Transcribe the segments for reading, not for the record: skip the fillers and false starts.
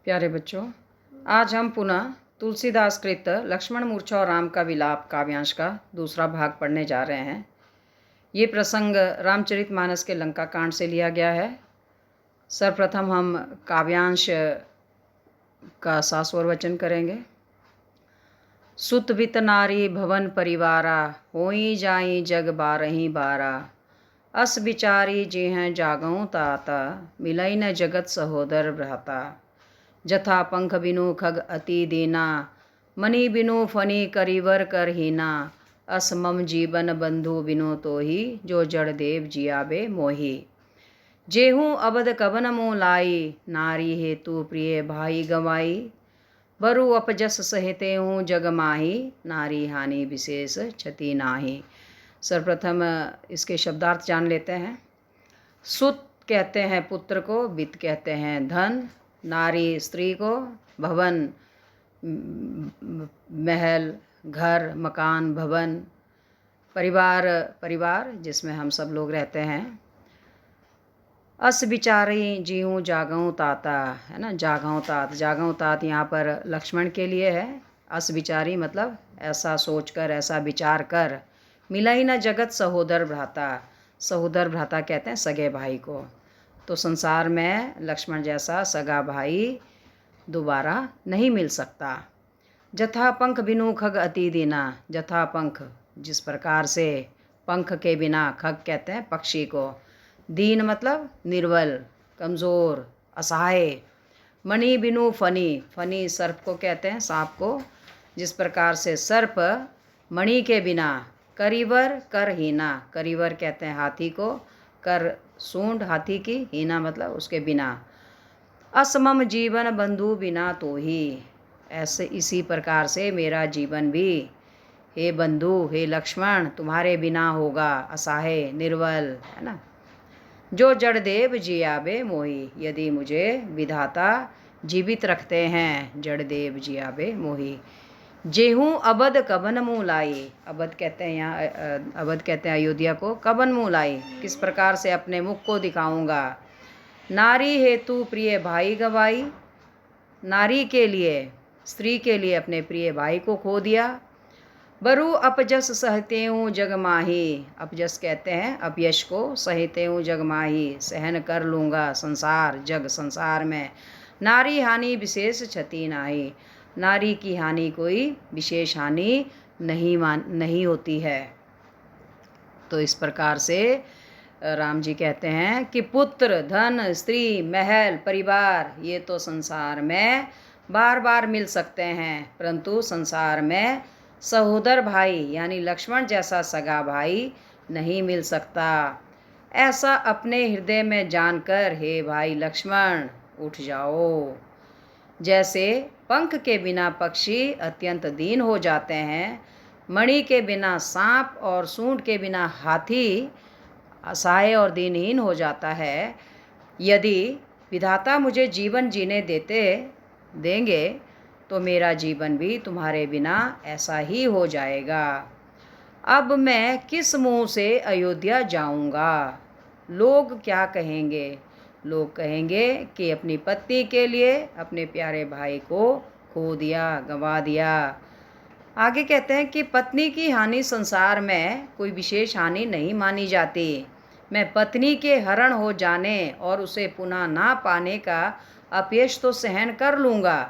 प्यारे बच्चों, आज हम पुनः तुलसीदास कृत लक्ष्मण मूर्छा और राम का विलाप काव्यांश का दूसरा भाग पढ़ने जा रहे हैं। ये प्रसंग रामचरितमानस के लंका कांड से लिया गया है। सर्वप्रथम हम काव्यांश का सास्वर वचन करेंगे। सुत वित नारी भवन परिवारा, होई जाई जग बारही बारा। अस बिचारी जे हैं जागऊं ताता, मिलई न जगत सहोदर भ्राता। जथा पंख बिनु खग अति दीना, मणि बिनु फनी करिवर कर हीना। अस मम जीवन बंधु बिनु तोही, जो जड़ देव जियाबे मोही। जेहूँ अबद कबन मुँह लाई, नारी हेतु प्रिय भाई गवाई। बरु अपजस सहिते हूँ जग माही, नारी हानि विशेष क्षति नाही। सर्वप्रथम इसके शब्दार्थ जान लेते हैं। सुत कहते हैं पुत्र को, वित्त कहते हैं धन, नारी स्त्री को, भवन महल घर मकान भवन, परिवार जिसमें हम सब लोग रहते हैं। अस बिचारी जीऊँ जागऊँ ताता, है ना। जागऊँ तात यहाँ पर लक्ष्मण के लिए है। अस बिचारी मतलब ऐसा सोचकर, ऐसा विचार कर। मिला ही न जगत सहोदर भ्राता, सहोदर भ्राता कहते हैं सगे भाई को। तो संसार में लक्ष्मण जैसा सगा भाई दोबारा नहीं मिल सकता। जथा पंख बिनु खग अति दीना, जथा पंख जिस प्रकार से, पंख के बिना, खग कहते हैं पक्षी को। दीन मतलब निर्बल, कमज़ोर, असहाय। मणि बिनु फनी, फनी सर्प को कहते हैं, सांप को। जिस प्रकार से सर्प मणि के बिना। करिवर कर हीना, करिवर कहते हैं हाथी को, कर सूंड हाथी की, हीना मतलब उसके बिना। असमम जीवन बंधु बिना तो ही, ऐसे इसी प्रकार से मेरा जीवन भी हे बंधु, हे लक्ष्मण, तुम्हारे बिना होगा, असहाय निर्बल, है ना। जो जड़ देव जियाबे मोही, यदि मुझे विधाता जीवित रखते हैं, जड़ देव जियाबे मोही। जेहूँ अबद कबन मुँह लाई, अबद कहते हैं यहाँ, अबद कहते हैं अयोध्या को, कबन मुँह लाई, किस प्रकार से अपने मुख को दिखाऊंगा। नारी हेतु प्रिय भाई गवाई, नारी के लिए, स्त्री के लिए अपने प्रिय भाई को खो दिया। बरु अपजस सहते हूँ जग माही, अपजस कहते हैं अपयश को, सहते हूँ जग माही, सहन कर लूँगा संसार, जग संसार में। नारी हानि विशेष क्षति नाही, नारी की हानि कोई विशेष हानि नहीं होती है। तो इस प्रकार से राम जी कहते हैं कि पुत्र धन स्त्री महल परिवार ये तो संसार में बार बार मिल सकते हैं, परंतु संसार में सहोदर भाई यानी लक्ष्मण जैसा सगा भाई नहीं मिल सकता। ऐसा अपने हृदय में जानकर हे भाई लक्ष्मण उठ जाओ। जैसे पंख के बिना पक्षी अत्यंत दीन हो जाते हैं, मणि के बिना सांप और सूंड के बिना हाथी असहाय और दीनहीन हो जाता है, यदि विधाता मुझे जीवन जीने देंगे तो मेरा जीवन भी तुम्हारे बिना ऐसा ही हो जाएगा। अब मैं किस मुंह से अयोध्या जाऊंगा? लोग क्या कहेंगे? लोग कहेंगे कि अपनी पत्नी के लिए अपने प्यारे भाई को खो दिया, गंवा दिया। आगे कहते हैं कि पत्नी की हानि संसार में कोई विशेष हानि नहीं मानी जाती। मैं पत्नी के हरण हो जाने और उसे पुनः ना पाने का अपयश तो सहन कर लूँगा,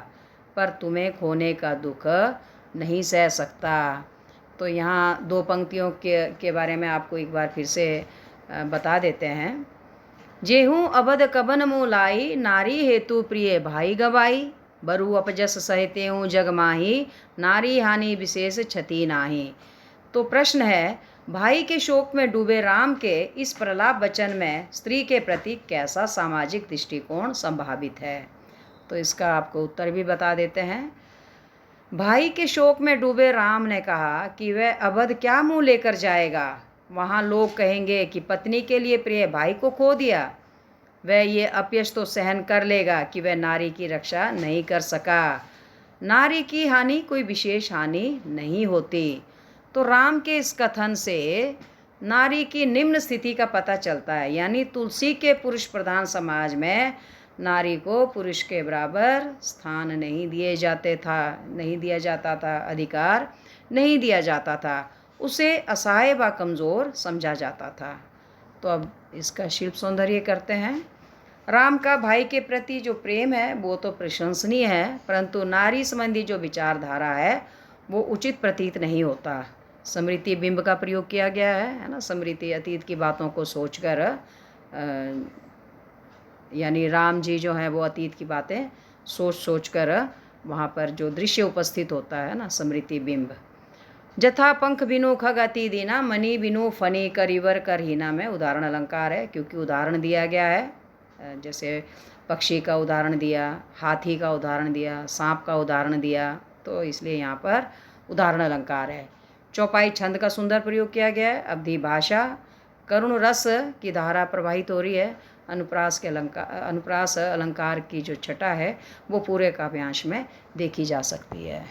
पर तुम्हें खोने का दुख नहीं सह सकता। तो यहाँ दो पंक्तियों के बारे में आपको एक बार फिर से बता देते हैं। जेहूँ अबद कबन मुँह लाई, नारी हेतु प्रिय भाई गवाई। बरु अपजस सहते हूँ जग माही, नारी हानि विशेष क्षति नाही। तो प्रश्न है, भाई के शोक में डूबे राम के इस प्रलाप वचन में स्त्री के प्रति कैसा सामाजिक दृष्टिकोण संभावित है? तो इसका आपको उत्तर भी बता देते हैं। भाई के शोक में डूबे राम ने कहा कि वह अवध क्या मुंह लेकर जाएगा। वहाँ लोग कहेंगे कि पत्नी के लिए प्रिय भाई को खो दिया। वह ये अपयश तो सहन कर लेगा कि वह नारी की रक्षा नहीं कर सका। नारी की हानि कोई विशेष हानि नहीं होती। तो राम के इस कथन से नारी की निम्न स्थिति का पता चलता है, यानी तुलसी के पुरुष प्रधान समाज में नारी को पुरुष के बराबर स्थान नहीं दिया जाता था, अधिकार नहीं दिया जाता था, उसे असहाय व कमज़ोर समझा जाता था। तो अब इसका शिल्प सौंदर्य करते हैं। राम का भाई के प्रति जो प्रेम है वो तो प्रशंसनीय है, परंतु नारी संबंधी जो विचारधारा है वो उचित प्रतीत नहीं होता। स्मृति बिंब का प्रयोग किया गया है ना। स्मृति अतीत की बातों को सोचकर, यानी राम जी जो है वो अतीत की बातें सोच कर वहाँ पर जो दृश्य उपस्थित होता है ना, स्मृति बिंब। जथा पंख बिनु खग अति दीना, मणि बिनु फनी करिवर कर हीना में उदाहरण अलंकार है, क्योंकि उदाहरण दिया गया है। जैसे पक्षी का उदाहरण दिया, हाथी का उदाहरण दिया, सांप का उदाहरण दिया, तो इसलिए यहाँ पर उदाहरण अलंकार है। चौपाई छंद का सुंदर प्रयोग किया गया है। अवधि भाषा, करुण रस की धारा प्रवाहित हो रही है। अनुप्रास अलंकार की जो छटा है वो पूरे काव्यांश में देखी जा सकती है।